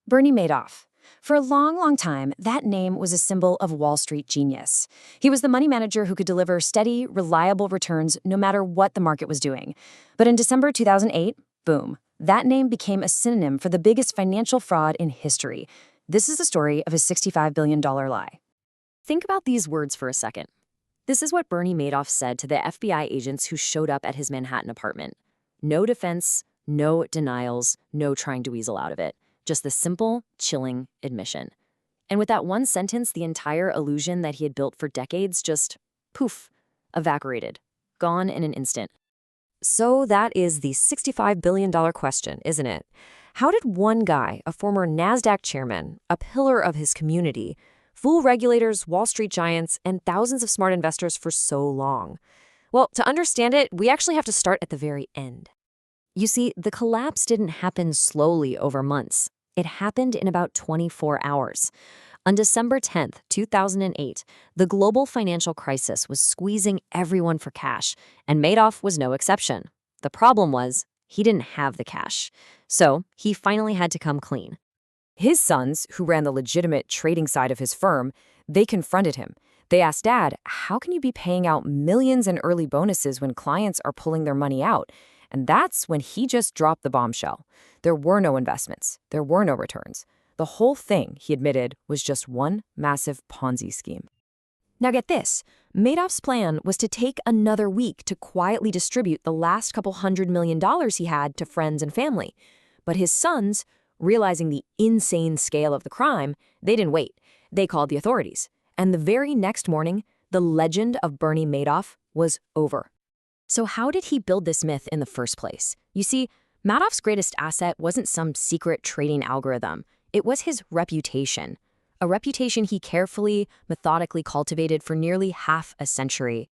Bernie Madoff. For a long, long time, that name was a symbol of Wall Street genius. He was the money manager who could deliver steady, reliable returns no matter what the market was doing. But in December 2008, boom, that name became a synonym for the biggest financial fraud in history. This is the story of his $65 billion lie. Think about these words for a second. This is what Bernie Madoff said to the FBI agents who showed up at his Manhattan apartment. No defense, no denials, no trying to weasel out of it. Just the simple, chilling admission. And with that one sentence, the entire illusion that he had built for decades just, poof, evaporated, gone in an instant. So that is the $65 billion question, isn't it? How did one guy, a former NASDAQ chairman, a pillar of his community, fool regulators, Wall Street giants, and thousands of smart investors for so long? Well, to understand it, we actually have to start at the very end. You see, the collapse didn't happen slowly over months. It happened in about 24 hours. On December 10th, 2008, the global financial crisis was squeezing everyone for cash, and Madoff was no exception. The problem was, he didn't have the cash. So, he finally had to come clean. His sons, who ran the legitimate trading side of his firm, they confronted him. They asked Dad, how can you be paying out millions in early bonuses when clients are pulling their money out? And that's when he just dropped the bombshell. There were no investments. There were no returns. The whole thing, he admitted, was just one massive Ponzi scheme. Now get this. Madoff's plan was to take another week to quietly distribute the last couple $100 million he had to friends and family. But his sons, realizing the insane scale of the crime, they didn't wait. They called the authorities. And the very next morning, the legend of Bernie Madoff was over. So how did he build this myth in the first place? You see, Madoff's greatest asset wasn't some secret trading algorithm. It was his reputation. A reputation he carefully, methodically cultivated for nearly half a century.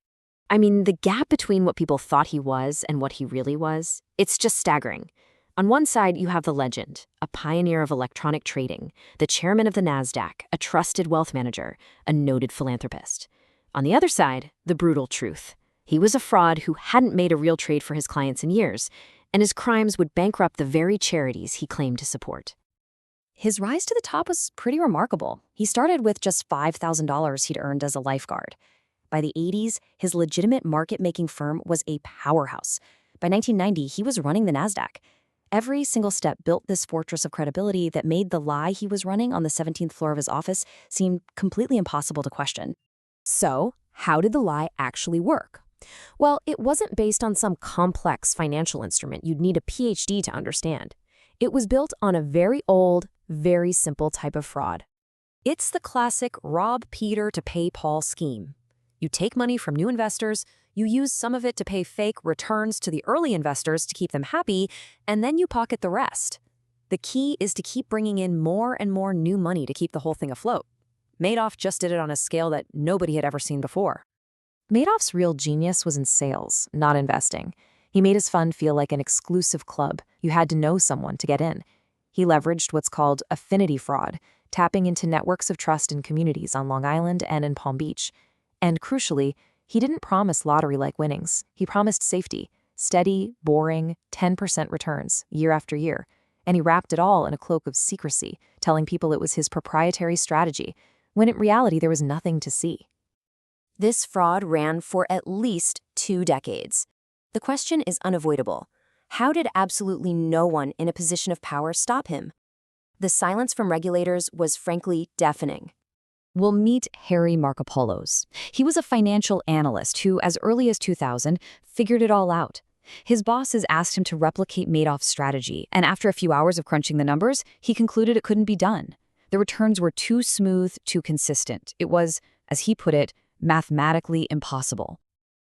I mean, the gap between what people thought he was and what he really was, it's just staggering. On one side, you have the legend, a pioneer of electronic trading, the chairman of the NASDAQ, a trusted wealth manager, a noted philanthropist. On the other side, the brutal truth. He was a fraud who hadn't made a real trade for his clients in years, and his crimes would bankrupt the very charities he claimed to support. His rise to the top was pretty remarkable. He started with just $5,000 he'd earned as a lifeguard. By the 80s, his legitimate market-making firm was a powerhouse. By 1990, he was running the NASDAQ. Every single step built this fortress of credibility that made the lie he was running on the 17th floor of his office seem completely impossible to question. So, how did the lie actually work? Well, it wasn't based on some complex financial instrument you'd need a PhD to understand. It was built on a very old, very simple type of fraud. It's the classic rob Peter to pay Paul scheme. You take money from new investors, you use some of it to pay fake returns to the early investors to keep them happy, and then you pocket the rest. The key is to keep bringing in more and more new money to keep the whole thing afloat. Madoff just did it on a scale that nobody had ever seen before. Madoff's real genius was in sales, not investing. He made his fund feel like an exclusive club. You had to know someone to get in. He leveraged what's called affinity fraud, tapping into networks of trust in communities on Long Island and in Palm Beach. And crucially, he didn't promise lottery-like winnings. He promised safety, steady, boring, 10% returns year after year. And he wrapped it all in a cloak of secrecy, telling people it was his proprietary strategy, when in reality there was nothing to see. This fraud ran for at least 2 decades. The question is unavoidable. How did absolutely no one in a position of power stop him? The silence from regulators was frankly deafening. We'll meet Harry Markopolos. He was a financial analyst who, as early as 2000, figured it all out. His bosses asked him to replicate Madoff's strategy, and after a few hours of crunching the numbers, he concluded it couldn't be done. The returns were too smooth, too consistent. It was, as he put it, mathematically impossible.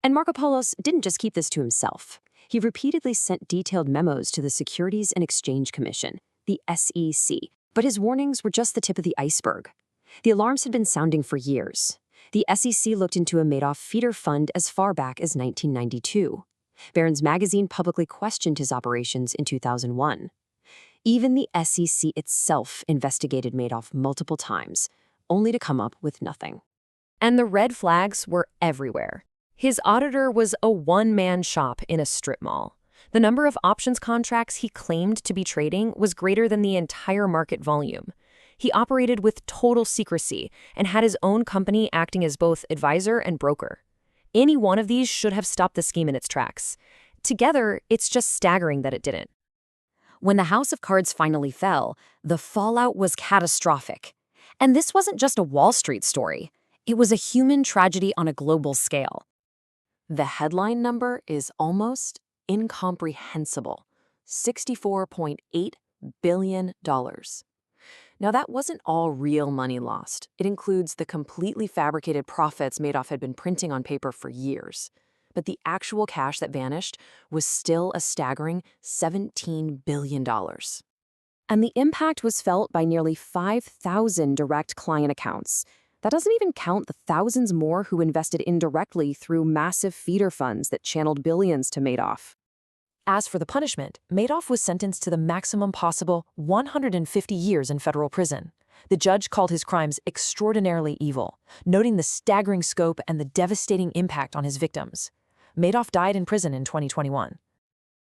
And Markopolos didn't just keep this to himself. He repeatedly sent detailed memos to the Securities and Exchange Commission, the SEC, but his warnings were just the tip of the iceberg. The alarms had been sounding for years. The SEC looked into a Madoff feeder fund as far back as 1992. Barron's magazine publicly questioned his operations in 2001. Even the SEC itself investigated Madoff multiple times, only to come up with nothing. And the red flags were everywhere. His auditor was a one-man shop in a strip mall. The number of options contracts he claimed to be trading was greater than the entire market volume. He operated with total secrecy and had his own company acting as both advisor and broker. Any one of these should have stopped the scheme in its tracks. Together, it's just staggering that it didn't. When the house of cards finally fell, the fallout was catastrophic. And this wasn't just a Wall Street story. It was a human tragedy on a global scale. The headline number is almost incomprehensible: $64.8 billion. Now, that wasn't all real money lost. It includes the completely fabricated profits Madoff had been printing on paper for years. But the actual cash that vanished was still a staggering $17 billion. And the impact was felt by nearly 5,000 direct client accounts. That doesn't even count the thousands more who invested indirectly through massive feeder funds that channeled billions to Madoff. As for the punishment, Madoff was sentenced to the maximum possible 150 years in federal prison. The judge called his crimes extraordinarily evil, noting the staggering scope and the devastating impact on his victims. Madoff died in prison in 2021.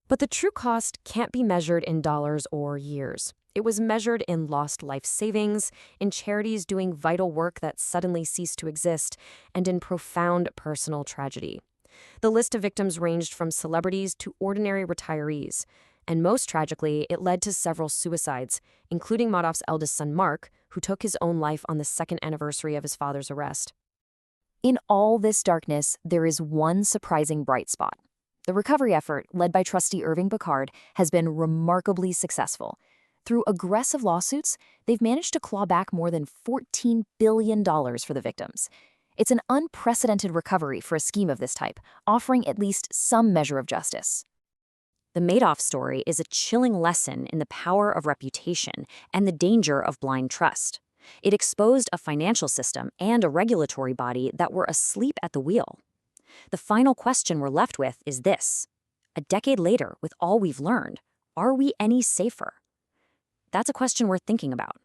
But the true cost can't be measured in dollars or years. It was measured in lost life savings, in charities doing vital work that suddenly ceased to exist, and in profound personal tragedy. The list of victims ranged from celebrities to ordinary retirees, and most tragically, it led to several suicides, including Madoff's eldest son Mark, who took his own life on the second anniversary of his father's arrest. In all this darkness, there is one surprising bright spot. The recovery effort, led by trustee Irving Bacard, has been remarkably successful. Through aggressive lawsuits, they've managed to claw back more than $14 billion for the victims. It's an unprecedented recovery for a scheme of this type, offering at least some measure of justice. The Madoff story is a chilling lesson in the power of reputation and the danger of blind trust. It exposed a financial system and a regulatory body that were asleep at the wheel. The final question we're left with is this: a decade later, with all we've learned, are we any safer? That's a question worth thinking about.